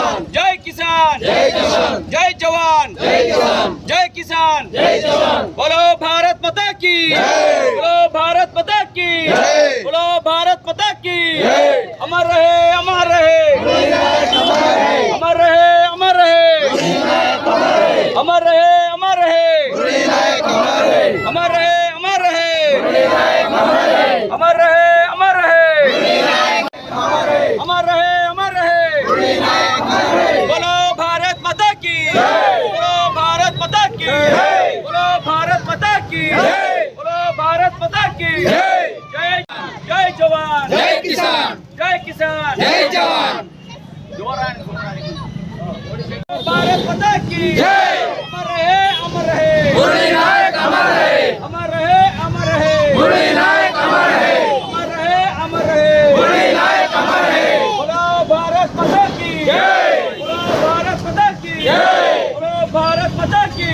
जय किसान, जय जवान, जय किसान, बोलो भारत माता की, बोलो भारत माता की, बोलो भारत माता की। अमर रहे, अमर रहे, अमर रहे, अमर रहे, अमर रहे, अमर रहे, अमर रहे, अमर रहे, अमर रहे, अमर रहे, अमर रहे, अमर रहे। बोलो भारत माता की, बोलो भारत माता की, बोलो भारत माता की, बोलो भारत माता की। जय जय जवान, जय किसान, जय किसान, जय जवान। भारत माता की अमर रहे, अमर रहे, मुरली नायक अमर रहे, अमर रहे, अमर रहे, मुरली नायक अमर रहे, अमर रहे, अमर रहे, मुरली नायक अमर रहे। बोलो भारत माता की, बोलो भारत माता की, बोलो भारत माता की।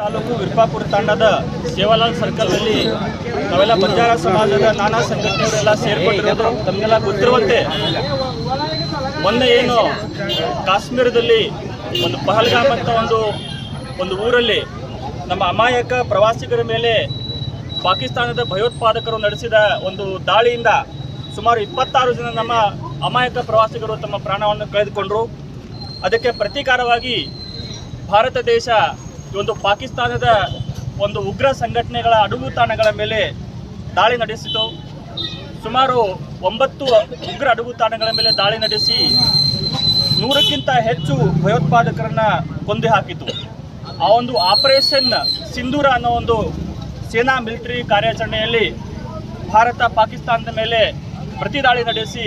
ತಾಲೂಕು ವಿರ್ಪಾಪುರ ತಾಂಡದ ಸೇವಾಲಾಲ್ ಸರ್ಕಲ್ನಲ್ಲಿ ನಾವೆಲ್ಲ ಬಂಜಾರ ಸಮಾಜದ ನಾನಾ ಸಂಘಟನೆಯವರೆಲ್ಲ ಸೇರ್ಕೊಂಡಿರೋದು ತಮಗೆಲ್ಲ ಗೊತ್ತಿರುವಂತೆ ಮೊನ್ನೆ ಏನು ಕಾಶ್ಮೀರದಲ್ಲಿ ಒಂದು ಪಹಲ್ಗಾಮ್ ಅಂತ ಒಂದು ಊರಲ್ಲಿ ನಮ್ಮ ಅಮಾಯಕ ಪ್ರವಾಸಿಗರ ಮೇಲೆ ಪಾಕಿಸ್ತಾನದ ಭಯೋತ್ಪಾದಕರು ನಡೆಸಿದ ಒಂದು ದಾಳಿಯಿಂದ ಸುಮಾರು 26 ಜನ ನಮ್ಮ ಅಮಾಯಕ ಪ್ರವಾಸಿಗರು ತಮ್ಮ ಪ್ರಾಣವನ್ನು ಕಳೆದುಕೊಂಡರು. ಅದಕ್ಕೆ ಪ್ರತೀಕಾರವಾಗಿ ಭಾರತ ದೇಶ ಒಂದು ಪಾಕಿಸ್ತಾನದ ಒಂದು ಉಗ್ರ ಸಂಘಟನೆಗಳ ಅಡಗುತಾಣಗಳ ಮೇಲೆ ದಾಳಿ ನಡೆಸಿತು. ಸುಮಾರು 9 ಉಗ್ರ ಅಡಗುತಾಣಗಳ ಮೇಲೆ ದಾಳಿ ನಡೆಸಿ 100ಕ್ಕಿಂತ ಹೆಚ್ಚು ಭಯೋತ್ಪಾದಕರನ್ನು ಕೊಂದು ಹಾಕಿತು. ಆ ಒಂದು ಆಪರೇಷನ್ ಸಿಂಧೂರ ಅನ್ನೋ ಒಂದು ಸೇನಾ ಮಿಲಿಟರಿ ಕಾರ್ಯಾಚರಣೆಯಲ್ಲಿ ಭಾರತ ಪಾಕಿಸ್ತಾನದ ಮೇಲೆ ಪ್ರತಿ ದಾಳಿ ನಡೆಸಿ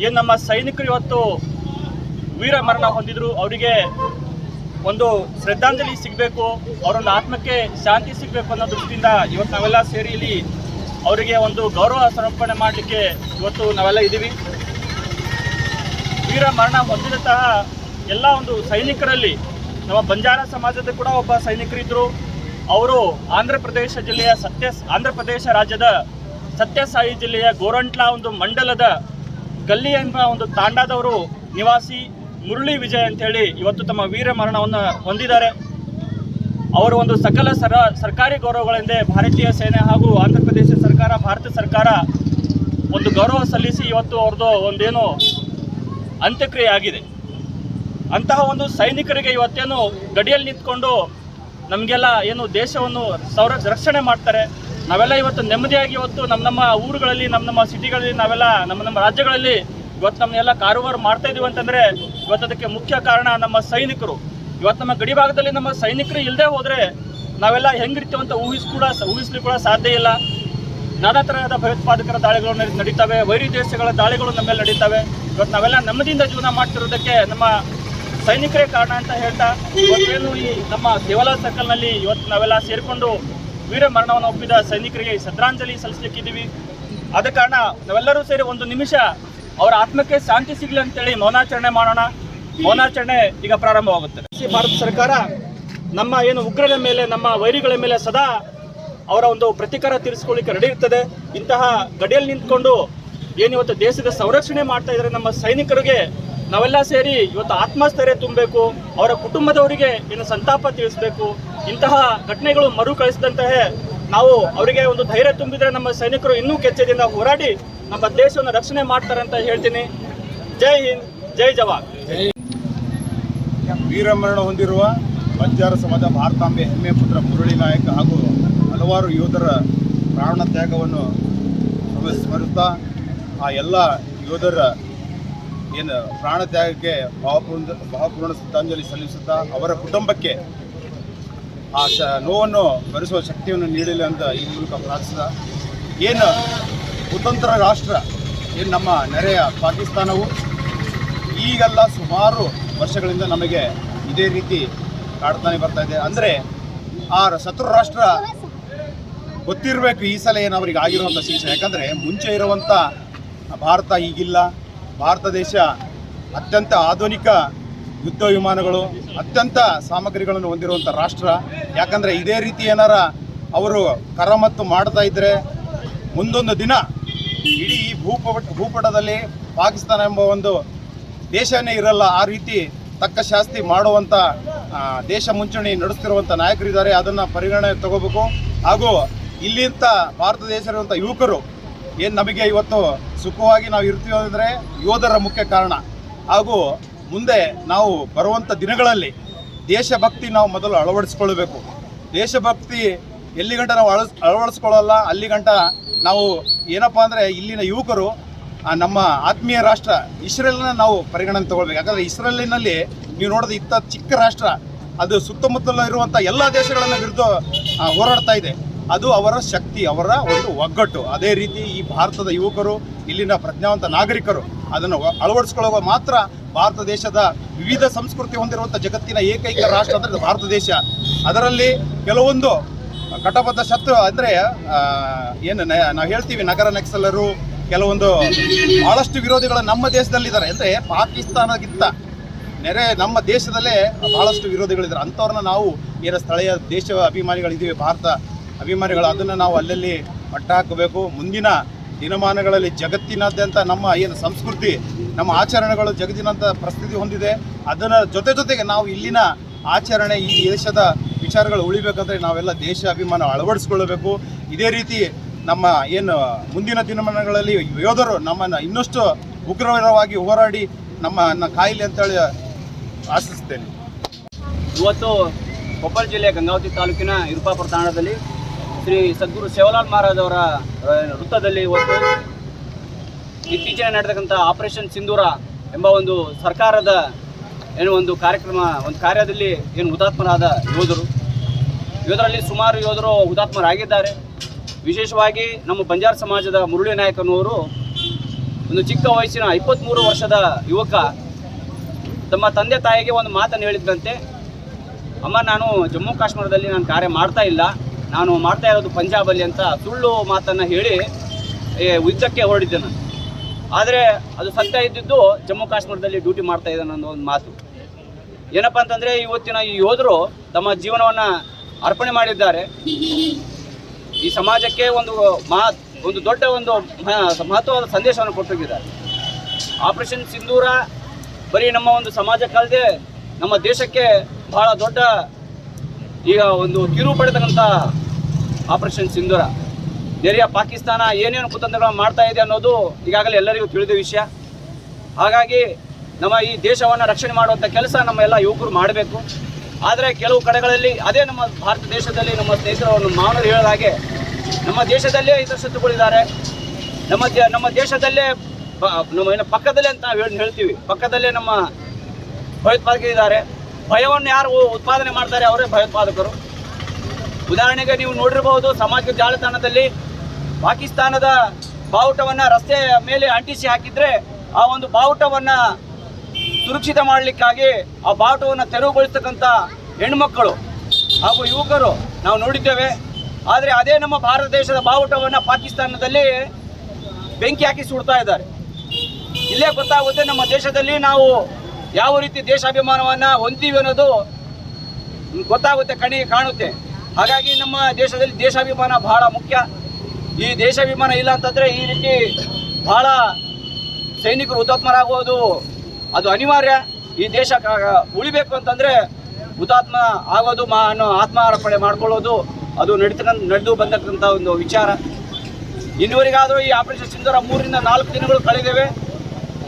ಏನು ನಮ್ಮ ಸೈನಿಕರು ಇವತ್ತು ವೀರ ಮರಣ ಹೊಂದಿದ್ರು, ಅವರಿಗೆ ಒಂದು ಶ್ರದ್ಧಾಂಜಲಿ ಸಿಗಬೇಕು, ಅವರೊಂದು ಆತ್ಮಕ್ಕೆ ಶಾಂತಿ ಸಿಗಬೇಕು ಅನ್ನೋ ದೃಷ್ಟಿಯಿಂದ ಇವತ್ತು ನಾವೆಲ್ಲ ಸೇರಿ ಇಲ್ಲಿ ಅವರಿಗೆ ಒಂದು ಗೌರವ ಸಮರ್ಪಣೆ ಮಾಡಲಿಕ್ಕೆ ಇವತ್ತು ನಾವೆಲ್ಲ ಇದ್ದೀವಿ. ವೀರ ಮರಣ ಹೊಂದಿದಂತಹ ಎಲ್ಲ ಒಂದು ಸೈನಿಕರಲ್ಲಿ ನಮ್ಮ ಬಂಜಾರ ಸಮಾಜದ ಕೂಡ ಒಬ್ಬ ಸೈನಿಕರಿದ್ದರು. ಅವರು ಆಂಧ್ರ ಪ್ರದೇಶ ರಾಜ್ಯದ ಸತ್ಯಸಾಯಿ ಜಿಲ್ಲೆಯ ಗೋರಂಟ್ಲಾ ಒಂದು ಮಂಡಲದ ಗಲ್ಲಿ ಎಂಬ ಒಂದು ತಾಂಡಾದವರು ನಿವಾಸಿ ಮುರಳಿ ವಿಜಯ್ ಅಂತೇಳಿ ಇವತ್ತು ತಮ್ಮ ವೀರ ಮರಣವನ್ನು ಹೊಂದಿದ್ದಾರೆ. ಅವರು ಒಂದು ಸಕಲ ಸರ್ಕಾರಿ ಗೌರವಗಳಿಂದ ಭಾರತೀಯ ಸೇನೆ ಹಾಗೂ ಆಂಧ್ರ ಪ್ರದೇಶ ಸರ್ಕಾರ, ಭಾರತ ಸರ್ಕಾರ ಒಂದು ಗೌರವ ಸಲ್ಲಿಸಿ ಇವತ್ತು ಅವ್ರದ್ದು ಒಂದೇನು ಅಂತ್ಯಕ್ರಿಯೆ ಆಗಿದೆ. ಅಂತಹ ಒಂದು ಸೈನಿಕರಿಗೆ ಇವತ್ತೇನು ಗಡಿಯಲ್ಲಿ ನಿಂತ್ಕೊಂಡು ನಮಗೆಲ್ಲ ಏನು ದೇಶವನ್ನು ರಕ್ಷಣೆ ಮಾಡ್ತಾರೆ, ನಾವೆಲ್ಲ ಇವತ್ತು ನೆಮ್ಮದಿಯಾಗಿ ಇವತ್ತು ನಮ್ಮ ಊರುಗಳಲ್ಲಿ, ನಮ್ಮ ಸಿಟಿಗಳಲ್ಲಿ, ನಾವೆಲ್ಲ ನಮ್ಮ ರಾಜ್ಯಗಳಲ್ಲಿ ಇವತ್ತು ನಮ್ಮನ್ನೆಲ್ಲ ಕಾರುಬಾರು ಮಾಡ್ತಾ ಇದೀವಿ ಅಂತಂದರೆ ಇವತ್ತು ಅದಕ್ಕೆ ಮುಖ್ಯ ಕಾರಣ ನಮ್ಮ ಸೈನಿಕರು. ಇವತ್ತು ನಮ್ಮ ಗಡಿ ಭಾಗದಲ್ಲಿ ನಮ್ಮ ಸೈನಿಕರು ಇಲ್ಲದೆ ಹೋದರೆ ನಾವೆಲ್ಲ ಹೆಂಗಿರ್ತೀವಿ ಅಂತ ಊಹಿಸ್ಲಿಕ್ಕೆ ಕೂಡ ಸಾಧ್ಯ ಇಲ್ಲ. ನಾನಾ ತರಹದ ಭಯೋತ್ಪಾದಕರ ದಾಳಿಗಳು ನಡೀತವೆ, ವೈರಿ ದೇಶಗಳ ದಾಳಿಗಳು ನಮ್ಮ ಮೇಲೆ ನಡೀತವೆ. ಇವತ್ತು ನಾವೆಲ್ಲ ನೆಮ್ಮದಿಯಿಂದ ಜೀವನ ಮಾಡ್ತಿರೋದಕ್ಕೆ ನಮ್ಮ ಸೈನಿಕರೇ ಕಾರಣ ಅಂತ ಹೇಳ್ತಾ ಇವತ್ತೇನು ಈ ನಮ್ಮ ಸೇವಾಲಾಲ್ ಸರ್ಕಲ್ನಲ್ಲಿ ಇವತ್ತು ನಾವೆಲ್ಲ ಸೇರಿಕೊಂಡು ವೀರ ಮರಣವನ್ನು ಒಪ್ಪಿದ ಸೈನಿಕರಿಗೆ ಶ್ರದ್ಧಾಂಜಲಿ ಸಲ್ಲಿಸಲಿಕ್ಕಿದ್ದೀವಿ. ಆದ ಕಾರಣ ನಾವೆಲ್ಲರೂ ಸೇರಿ ಒಂದು ನಿಮಿಷ ಅವರ ಆತ್ಮಕ್ಕೆ ಶಾಂತಿ ಸಿಗಲಿ ಅಂತೇಳಿ ಮೌನಾಚರಣೆ ಮಾಡೋಣ. ಮೌನಾಚರಣೆ ಈಗ ಪ್ರಾರಂಭವಾಗುತ್ತದೆ. ಭಾರತ ಸರ್ಕಾರ ನಮ್ಮ ಏನು ಉಗ್ರರ ಮೇಲೆ, ನಮ್ಮ ವೈರಿಗಳ ಮೇಲೆ ಸದಾ ಅವರ ಒಂದು ಪ್ರತೀಕಾರ ತೀರಿಸಿಕೊಳ್ಳಿಕ್ಕೆ ರೆಡಿ ಇರ್ತದೆ. ಇಂತಹ ಗಡಿಯಲ್ಲಿ ನಿಂತ್ಕೊಂಡು ಏನಿವತ್ತು ದೇಶದ ಸಂರಕ್ಷಣೆ ಮಾಡ್ತಾ ಇದ್ದಾರೆ ನಮ್ಮ ಸೈನಿಕರಿಗೆ ನಾವೆಲ್ಲ ಸೇರಿ ಇವತ್ತು ಆತ್ಮಸ್ಥೈರ್ಯ ತುಂಬಬೇಕು, ಅವರ ಕುಟುಂಬದವರಿಗೆ ಏನು ಸಂತಾಪ ತಿಳಿಸಬೇಕು. ಇಂತಹ ಘಟನೆಗಳು ಮರುಕಳಿಸಿದಂತಹ ನಾವು ಅವರಿಗೆ ಒಂದು ಧೈರ್ಯ ತುಂಬಿದರೆ ನಮ್ಮ ಸೈನಿಕರು ಇನ್ನೂ ಕೆಚ್ಚದಿಂದ ಹೋರಾಡಿ ನಮ್ಮ ದೇಶವನ್ನು ರಕ್ಷಣೆ ಮಾಡ್ತಾರೆ ಅಂತ ಹೇಳ್ತೀನಿ. ಜೈ ಹಿಂದ್, ಜೈ ಜವಾನ್. ವೀರಮರಣ ಹೊಂದಿರುವ ಬಂಜಾರ ಸಮಾಜ ಭಾರತಾಂಬೆ ಹೆಮ್ಮೆಯ ಪುತ್ರ ಮುರಳಿ ನಾಯಕ ಹಾಗೂ ಹಲವಾರು ಯೋಧರ ಪ್ರಾಣ ತ್ಯಾಗವನ್ನು ಸ್ಮರಿಸುತ್ತಾ ಆ ಎಲ್ಲ ಯೋಧರ ಏನು ಪ್ರಾಣ ತ್ಯಾಗಕ್ಕೆ ಭಾವಪೂರ್ಣ ಶ್ರದ್ಧಾಂಜಲಿ ಸಲ್ಲಿಸುತ್ತಾ ಅವರ ಕುಟುಂಬಕ್ಕೆ ಆ ನೋವನ್ನು ಭರಿಸುವ ಶಕ್ತಿಯನ್ನು ನೀಡಲಿ ಅಂತ ಈ ಮೂಲಕ ಪ್ರಾರ್ಥಿಸಿದ. ಏನು ಸ್ವತಂತ್ರ ರಾಷ್ಟ್ರ ಏನು ನಮ್ಮ ನೆರೆಯ ಪಾಕಿಸ್ತಾನವು ಈಗೆಲ್ಲ ಸುಮಾರು ವರ್ಷಗಳಿಂದ ನಮಗೆ ಇದೇ ರೀತಿ ಕಾಡ್ತಾನೆ ಬರ್ತಾ ಇದೆ. ಅಂದರೆ ಆ ಶತ್ರು ರಾಷ್ಟ್ರ ಗೊತ್ತಿರಬೇಕು ಈ ಸಲ ಏನು ಅವ್ರಿಗೆ ಆಗಿರುವಂಥ ಶಿಕ್ಷೆ. ಯಾಕಂದರೆ ಮುಂಚೆ ಇರುವಂಥ ಭಾರತ ಈಗಿಲ್ಲ. ಭಾರತ ದೇಶ ಅತ್ಯಂತ ಆಧುನಿಕ ಯುದ್ಧ ವಿಮಾನಗಳು, ಅತ್ಯಂತ ಸಾಮಗ್ರಿಗಳನ್ನು ಹೊಂದಿರುವಂಥ ರಾಷ್ಟ್ರ. ಯಾಕಂದರೆ ಇದೇ ರೀತಿ ಏನಾರ ಅವರು ಕರಮತ್ತು ಮಾಡ್ತಾ ಇದ್ದರೆ ಮುಂದೊಂದು ದಿನ ಇಡೀ ಭೂಪಟದಲ್ಲಿ ಪಾಕಿಸ್ತಾನ ಎಂಬ ಒಂದು ದೇಶನೇ ಇರಲ್ಲ. ಆ ರೀತಿ ತಕ್ಕ ಶಾಸ್ತಿ ಮಾಡುವಂಥ ದೇಶ ಮುಂಚೂಣಿ ನಡೆಸ್ತಿರುವಂಥ ನಾಯಕರಿದ್ದಾರೆ. ಅದನ್ನು ಪರಿಗಣನೆ ತಗೋಬೇಕು. ಹಾಗೂ ಇಲ್ಲಿಂದ ಭಾರತ ದೇಶದಲ್ಲಿರುವಂಥ ಯುವಕರು ಏನು ನಮಗೆ ಇವತ್ತು ಸುಖವಾಗಿ ನಾವು ಇರ್ತೀವಿ ಅಂದರೆ ಯೋಧರ ಮುಖ್ಯ ಕಾರಣ. ಹಾಗೂ ಮುಂದೆ ನಾವು ಬರುವಂಥ ದಿನಗಳಲ್ಲಿ ದೇಶಭಕ್ತಿ ನಾವು ಮೊದಲು ಅಳವಡಿಸ್ಕೊಳ್ಬೇಕು. ದೇಶಭಕ್ತಿ ಎಲ್ಲಿ ಗಂಟ ನಾವು ಅಳವಡಿಸ್ಕೊಳ್ಳಲ್ಲ ಅಲ್ಲಿ ಗಂಟ ನಾವು ಏನಪ್ಪ ಅಂದರೆ ಇಲ್ಲಿನ ಯುವಕರು ನಮ್ಮ ಆತ್ಮೀಯ ರಾಷ್ಟ್ರ ಇಸ್ರೇಲ್ನ ನಾವು ಪರಿಗಣನೆ ತಗೊಳ್ಬೇಕು. ಯಾಕಂದರೆ ಇಸ್ರೇಲಿನಲ್ಲಿ ನೀವು ನೋಡೋದು ಇಂಥ ಚಿಕ್ಕ ರಾಷ್ಟ್ರ, ಅದು ಸುತ್ತಮುತ್ತಲ ಇರುವಂಥ ಎಲ್ಲ ದೇಶಗಳನ್ನು ವಿರುದ್ಧ ಹೋರಾಡ್ತಾ ಇದೆ. ಅದು ಅವರ ಶಕ್ತಿ, ಅವರ ಒಂದು ಒಗ್ಗಟ್ಟು. ಅದೇ ರೀತಿ ಈ ಭಾರತದ ಯುವಕರು, ಇಲ್ಲಿನ ಪ್ರಜ್ಞಾವಂತ ನಾಗರಿಕರು ಅದನ್ನು ಅಳವಡಿಸ್ಕೊಳ್ಳುವ ಮಾತ್ರ ಭಾರತ ದೇಶದ ವಿವಿಧ ಸಂಸ್ಕೃತಿ ಹೊಂದಿರುವಂಥ ಜಗತ್ತಿನ ಏಕೈಕ ರಾಷ್ಟ್ರ ಅಂದರೆ ಭಾರತ ದೇಶ. ಅದರಲ್ಲಿ ಕೆಲವೊಂದು ಕಟಬದ್ಧ ಶತ್ರು ಅಂದರೆ ಏನು ನಾವು ಹೇಳ್ತೀವಿ ನಗರ ನಕ್ಸಲರು, ಕೆಲವೊಂದು ಭಾಳಷ್ಟು ವಿರೋಧಿಗಳು ನಮ್ಮ ದೇಶದಲ್ಲಿದ್ದಾರೆ. ಅಂದರೆ ಪಾಕಿಸ್ತಾನಕ್ಕಿಂತ ನೆರೆ ನಮ್ಮ ದೇಶದಲ್ಲೇ ಭಾಳಷ್ಟು ವಿರೋಧಿಗಳಿದ್ದಾರೆ. ಅಂಥವ್ರನ್ನ ನಾವು ಏನು ಸ್ಥಳೀಯ ದೇಶ ಅಭಿಮಾನಿಗಳಿದ್ದೀವಿ, ಭಾರತ ಅಭಿಮಾನಿಗಳು, ಅದನ್ನು ನಾವು ಅಲ್ಲಲ್ಲಿ ಮಟ್ಟ ಹಾಕಬೇಕು. ಮುಂದಿನ ದಿನಮಾನಗಳಲ್ಲಿ ಜಗತ್ತಿನಾದ್ಯಂತ ನಮ್ಮ ಏನು ಸಂಸ್ಕೃತಿ, ನಮ್ಮ ಆಚರಣೆಗಳು ಜಗತ್ತಿನಂತ ಪ್ರಸಿದ್ಧಿ ಹೊಂದಿದೆ. ಅದರ ಜೊತೆಗೆ ನಾವು ಇಲ್ಲಿನ ಆಚರಣೆ, ಈ ದೇಶದ ವಿಚಾರಗಳು ಉಳಿಬೇಕಂದ್ರೆ ನಾವೆಲ್ಲ ದೇಶ ಅಭಿಮಾನ ಅಳವಡಿಸ್ಕೊಳ್ಬೇಕು. ಇದೇ ರೀತಿ ನಮ್ಮ ಏನು ಮುಂದಿನ ದಿನಮಾನಗಳಲ್ಲಿ ಯೋಧರು ನಮ್ಮನ್ನು ಇನ್ನಷ್ಟು ಉಗ್ರವಾಗಿ ಹೋರಾಡಿ ನಮ್ಮನ್ನು ಕಾಯಿಲೆ ಅಂತೇಳಿ ಆಶಿಸ್ತೇನೆ. ಇವತ್ತು ಕೊಪ್ಪಳ ಜಿಲ್ಲೆಯ ಗಂಗಾವತಿ ತಾಲೂಕಿನ ಇರುಪಾಪುರ ತಾಣದಲ್ಲಿ ಶ್ರೀ ಸದ್ಗುರು ಸೇವಾಲಾಲ್ ಮಹಾರಾಜ್ ಅವರ ವೃತ್ತದಲ್ಲಿ ಇವತ್ತು ಇತ್ತೀಚೆಗೆ ನಡೆದಕ್ಕಂಥ ಆಪರೇಷನ್ ಸಿಂಧೂರ ಎಂಬ ಒಂದು ಸರ್ಕಾರದ ಏನು ಒಂದು ಕಾರ್ಯದಲ್ಲಿ ಏನು ಹುತಾತ್ಮರಾದ ಯೋಧರಲ್ಲಿ ಸುಮಾರು ಯೋಧರು ಹುತಾತ್ಮರಾಗಿದ್ದಾರೆ. ವಿಶೇಷವಾಗಿ ನಮ್ಮ ಬಂಜಾರ ಸಮಾಜದ ಮುರಳಿ ನಾಯಕನವರು ಒಂದು ಚಿಕ್ಕ ವಯಸ್ಸಿನ 23 ವರ್ಷದ ಯುವಕ ತಮ್ಮ ತಂದೆ ತಾಯಿಗೆ ಒಂದು ಮಾತನ್ನು ಹೇಳಿದ್ದಂತೆ, ಅಮ್ಮ ನಾನು ಜಮ್ಮು ಕಾಶ್ಮೀರದಲ್ಲಿ ನಾನು ಕಾರ್ಯ ಮಾಡ್ತಾ ಇಲ್ಲ, ನಾನು ಮಾಡ್ತಾ ಇರೋದು ಪಂಜಾಬಲ್ಲಿ ಅಂತ ಸುಳ್ಳು ಮಾತನ್ನು ಹೇಳಿ ಯುದ್ಧಕ್ಕೆ ಹೊರಡಿದ್ದೆ ನಾನು. ಆದರೆ ಅದು ಸತ್ಯ ಇದ್ದಿದ್ದು ಜಮ್ಮು ಕಾಶ್ಮೀರದಲ್ಲಿ ಡ್ಯೂಟಿ ಮಾಡ್ತಾ ಇದ್ದಾನೆ ಅನ್ನೋ ಒಂದು ಮಾತು. ಏನಪ್ಪ ಅಂತಂದರೆ ಇವತ್ತಿನ ಈ ಯೋಧರು ತಮ್ಮ ಜೀವನವನ್ನು ಅರ್ಪಣೆ ಮಾಡಿದ್ದಾರೆ. ಈ ಸಮಾಜಕ್ಕೆ ಒಂದು ದೊಡ್ಡ ಒಂದು ಮಹತ್ವವಾದ ಸಂದೇಶವನ್ನು ಕೊಟ್ಟೋಗಿದ್ದಾರೆ. ಆಪರೇಷನ್ ಸಿಂಧೂರ ಬರೀ ನಮ್ಮ ಒಂದು ಸಮಾಜಕ್ಕಲ್ಲದೆ ನಮ್ಮ ದೇಶಕ್ಕೆ ಬಹಳ ದೊಡ್ಡ ಈಗ ಒಂದು ತಿರುವು ಪಡೆತಕ್ಕಂಥ ಆಪರೇಷನ್ ಸಿಂಧೂರ. ನೆರೆಯ ಪಾಕಿಸ್ತಾನ ಏನೇನು ಕುತಂತ್ರಗಳನ್ನು ಮಾಡ್ತಾ ಇದೆ ಅನ್ನೋದು ಈಗಾಗಲೇ ಎಲ್ಲರಿಗೂ ತಿಳಿದ ವಿಷಯ. ಹಾಗಾಗಿ ನಮ್ಮ ಈ ದೇಶವನ್ನು ರಕ್ಷಣೆ ಮಾಡುವಂಥ ಕೆಲಸ ನಮ್ಮ ಎಲ್ಲ ಯುವಕರು ಮಾಡಬೇಕು. ಆದರೆ ಕೆಲವು ಕಡೆಗಳಲ್ಲಿ ಅದೇ ನಮ್ಮ ಭಾರತ ದೇಶದಲ್ಲಿ ನಮ್ಮ ಸ್ನೇಹಿತರು ಮಾನವರು ಹೇಳಿದ ಹಾಗೆ ನಮ್ಮ ದೇಶದಲ್ಲೇ ಹಿತಶತ್ರುಗಳಿದ್ದಾರೆ. ನಮ್ಮ ದೇಶದಲ್ಲೇ ನಮ್ಮ ಪಕ್ಕದಲ್ಲೇ ಅಂತ ಹೇಳ್ತೀವಿ, ಪಕ್ಕದಲ್ಲೇ ನಮ್ಮ ಭಯೋತ್ಪಾದಕರಿದ್ದಾರೆ. ಭಯವನ್ನು ಯಾರು ಉತ್ಪಾದನೆ ಮಾಡ್ತಾರೆ ಅವರೇ ಭಯೋತ್ಪಾದಕರು. ಉದಾಹರಣೆಗೆ ನೀವು ನೋಡಿರಬಹುದು, ಸಾಮಾಜಿಕ ಜಾಲತಾಣದಲ್ಲಿ ಪಾಕಿಸ್ತಾನದ ಬಾವುಟವನ್ನು ರಸ್ತೆಯ ಮೇಲೆ ಅಂಟಿಸಿ ಹಾಕಿದರೆ ಆ ಒಂದು ಬಾವುಟವನ್ನು ಸುರಕ್ಷಿತ ಮಾಡಲಿಕ್ಕಾಗಿ ಆ ಬಾವುಟವನ್ನು ತೆರವುಗೊಳಿಸ್ತಕ್ಕಂಥ ಹೆಣ್ಮಕ್ಕಳು ಹಾಗೂ ಯುವಕರು ನಾವು ನೋಡಿದ್ದೇವೆ. ಆದರೆ ಅದೇ ನಮ್ಮ ಭಾರತ ದೇಶದ ಬಾವುಟವನ್ನು ಪಾಕಿಸ್ತಾನದಲ್ಲಿ ಬೆಂಕಿ ಹಾಕಿ ಸುಡ್ತಾ ಇದ್ದಾರೆ. ಇಲ್ಲೇ ಗೊತ್ತಾಗುತ್ತೆ ನಮ್ಮ ದೇಶದಲ್ಲಿ ನಾವು ಯಾವ ರೀತಿ ದೇಶಾಭಿಮಾನವನ್ನು ಹೊಂದ್ತೀವಿ ಅನ್ನೋದು ಗೊತ್ತಾಗುತ್ತೆ, ಕಣ್ಣಿಗೆ ಕಾಣುತ್ತೆ. ಹಾಗಾಗಿ ನಮ್ಮ ದೇಶದಲ್ಲಿ ದೇಶಾಭಿಮಾನ ಬಹಳ ಮುಖ್ಯ. ಈ ದೇಶಾಭಿಮಾನ ಇಲ್ಲ ಅಂತಂದರೆ ಈ ರೀತಿ ಬಹಳ ಸೈನಿಕರು ಹುತಾತ್ಮರಾಗುವುದು ಅದು ಅನಿವಾರ್ಯ. ಈ ದೇಶ ಉಳಿಬೇಕು ಅಂತಂದರೆ ಹುತಾತ್ಮ ಆಗೋದು ಅನ್ನೋ ಆತ್ಮಾರ್ಪಣೆ ಮಾಡ್ಕೊಳ್ಳೋದು ಅದು ನಡೆದು ಬಂದಕ್ಕಂಥ ಒಂದು ವಿಚಾರ. ಇನ್ನುವರೆಗಾದರೂ ಈ ಆಪರೇಷನ್ ಸಿಂಧೂರ 3 ರಿಂದ 4 ದಿನಗಳು ಕಳೆದಿವೆ.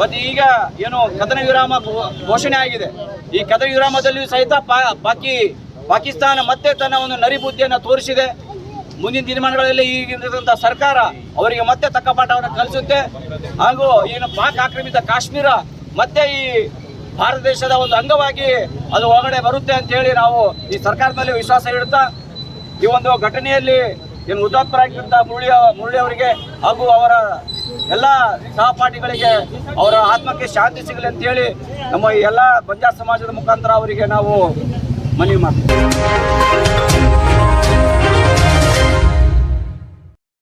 ಮತ್ತು ಈಗ ಏನು ಕದನ ವಿರಾಮ ಘೋಷಣೆ ಆಗಿದೆ. ಈ ಕದನ ವಿರಾಮದಲ್ಲಿಯೂ ಸಹಿತ ಪಾಕಿಸ್ತಾನ ಮತ್ತೆ ತನ್ನ ಒಂದು ನರಿಬುದ್ಧಿಯನ್ನು ತೋರಿಸಿದೆ. ಮುಂದಿನ ದಿನಮಾನಗಳಲ್ಲಿ ಈಗಿರತಕ್ಕಂಥ ಸರ್ಕಾರ ಅವರಿಗೆ ಮತ್ತೆ ತಕ್ಕ ಪಾಠವನ್ನು ಕಲಿಸುತ್ತೆ. ಹಾಗೂ ಏನು ಪಾಕ್ ಆಕ್ರಮಿತ ಕಾಶ್ಮೀರ ಮತ್ತೆ ಈ ಭಾರತ ದೇಶದ ಒಂದು ಅಂಗವಾಗಿ ಅದು ಒಳಗಡೆ ಬರುತ್ತೆ ಅಂತ ಹೇಳಿ ನಾವು ಈ ಸರ್ಕಾರದಲ್ಲಿ ವಿಶ್ವಾಸ ಇಡುತ್ತಾ ಈ ಒಂದು ಘಟನೆಯಲ್ಲಿ ಏನು ಹುತಾತ್ಮರಾಗಿದ್ದಂಥ ಮುರಳಿ ಅವರಿಗೆ ಹಾಗೂ ಅವರ ಎಲ್ಲ ಸಹಪಾಠಿಗಳಿಗೆ ಅವರ ಆತ್ಮಕ್ಕೆ ಶಾಂತಿ ಸಿಗಲಿ ಅಂತೇಳಿ ನಮ್ಮ ಎಲ್ಲ ಬಂಜಾರ ಸಮಾಜದ ಮುಖಾಂತರ ಅವರಿಗೆ ನಾವು ಮನವಿ ಮಾಡ್ತೀವಿ.